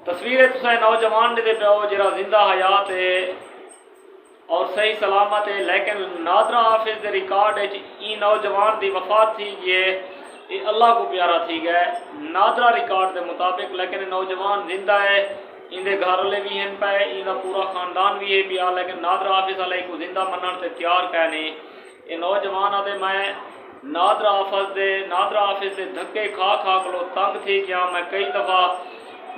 तस्वीर तुसें नौजवान दे पियो जरा जिंदा हयात है और सही सलामत है, लेकिन नादरा हाफिज के रिकॉर्ड ई नौजवान की वफात थी ये अल्लाह को प्यारा थी गए नादरा रिकॉर्ड के मुताबिक। लेकिन नौजवान जिंदा है, इनके घर वाले भी हैं पे, इनका पूरा खानदान भी है पिया, लेकिन नादरा हाफिज अलैहि को जिंदा मनन से तैयार कहने। ये नौजवान आदे मैं नादरा हाफिज दे धक्के खा को तंग थी गया। मैं कई दफ़ा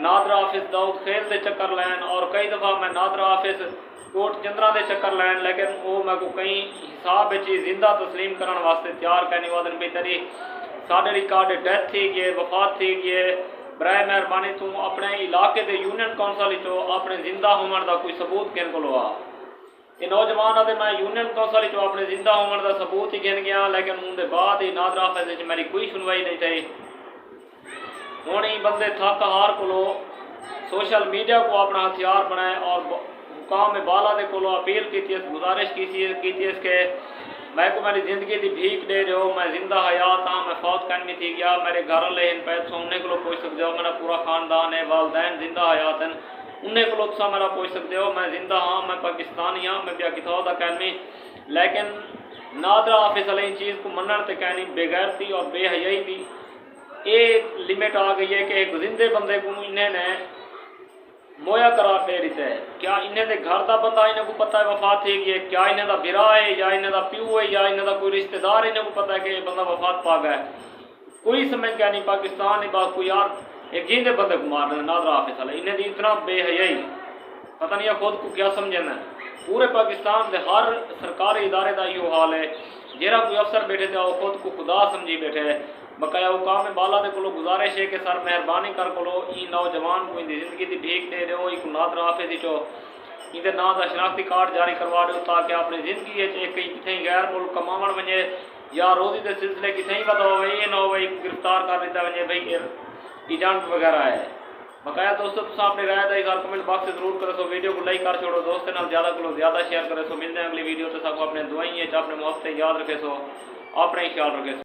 नादरा हाफिज दाऊद खेल के चक्कर लैन और कई दफ़ा मैं नादरा हाफिज कोट चंद्रा के चक्कर लैन, लेकिन वो मैं को कई हिसाब जिंदा तस्लीम करने वास्ते तैयार कहनी वादन बेहतरी साढ़े रिकॉर्ड डेथ थी गए, वफात थी गए। बराए मेहरबानी तू अपने इलाके के यूनियन कौंसल चो अपने जिंदा होने का कोई सबूत किन को आ। ये नौजवान आते मैं यूनियन कौंसल चो अपने जिंदा होने का सबूत ही गिन गया, लेकिन उनके बाद ही नादरा हाफिज मेरी कोई सुनवाई नहीं थी। हूँ ही बंदे थक हार को सोशल मीडिया को अपना हथियार बनाए और हुकाम बाला दे को अपील की, गुजारिश की इसके मैं को मेरी ज़िंदगी की भीख दे दो, मैं जिंदा हयात हाँ, मैं फौत करनी थी गया, मेरे घर वाले इन पैसे उन्हें को पूछ सकते हो, मेरा पूरा खानदान है, वालदैन जिंदा हयात हैं, उन्हें को तुसा मेरा पूछ सकते हो, मैं जिंदा हाँ, मैं पाकिस्तानी हाँ, मैं किथों का कहनी। लेकिन नादरा हाफिज अलैहि चीज़ को मनन ते कहनी बेगैरती और बेहयाई की एक लिमिट आ गई है कि एक जिंदे बंदे को इन्हें ने मोया करार दे रही है। क्या इन्हें दे घर का बंदा इन्हें को पता है वफात है कि क्या इन्हें का बिरा है या इन्हें का प्यू है या इन्हें का कोई रिश्तेदार इन्हें को पता है कि ये बंदा वफात पा गया है? कोई समझ क्या नहीं। पाकिस्तान ने बात कोई यार एक जिंदे बंदे को मार देना नादरा हाफिज अलैहि, इन्हें दी इतना बेहयाई पता नहीं है खुद को क्या समझना है। पूरे पाकिस्तान के हर सरकारी इदारे का यो हाल है, जरा कोई अफसर बैठे थे वो खुद को खुदा समझी बैठे है। बकाया हुकाम बाला दे को गुजारिश है कि सर मेहरबानी कर को ई नौजवान को इनकी जिंदगी की भीख दे दो, एक नादरा हाफिज चो इनके नाम का शनाख्ती कार्ड जारी करवा दो ताकि अपनी जिंदगी एक कितें गैर मुल्क कमावन वजे या रोजी के सिलसिले कितें वधा हो, ये ना हो गिरफ्तार कर दिता वजे भाई एजेंट वगैरह है। बकाया दोस्तों तुम अपनी राय का इज़हार कमेंट बॉक्स से जरूर करो सो, वीडियो को लाइक कर छोड़ो, दोस्तों नाल ज़्यादा को ज़्यादा शेयर करे सो। मिलते हैं अगली वीडियो तो सबको अपने दुआई अपने मुहब्बत याद रखे सो, अपने ही ख्याल रखे सो।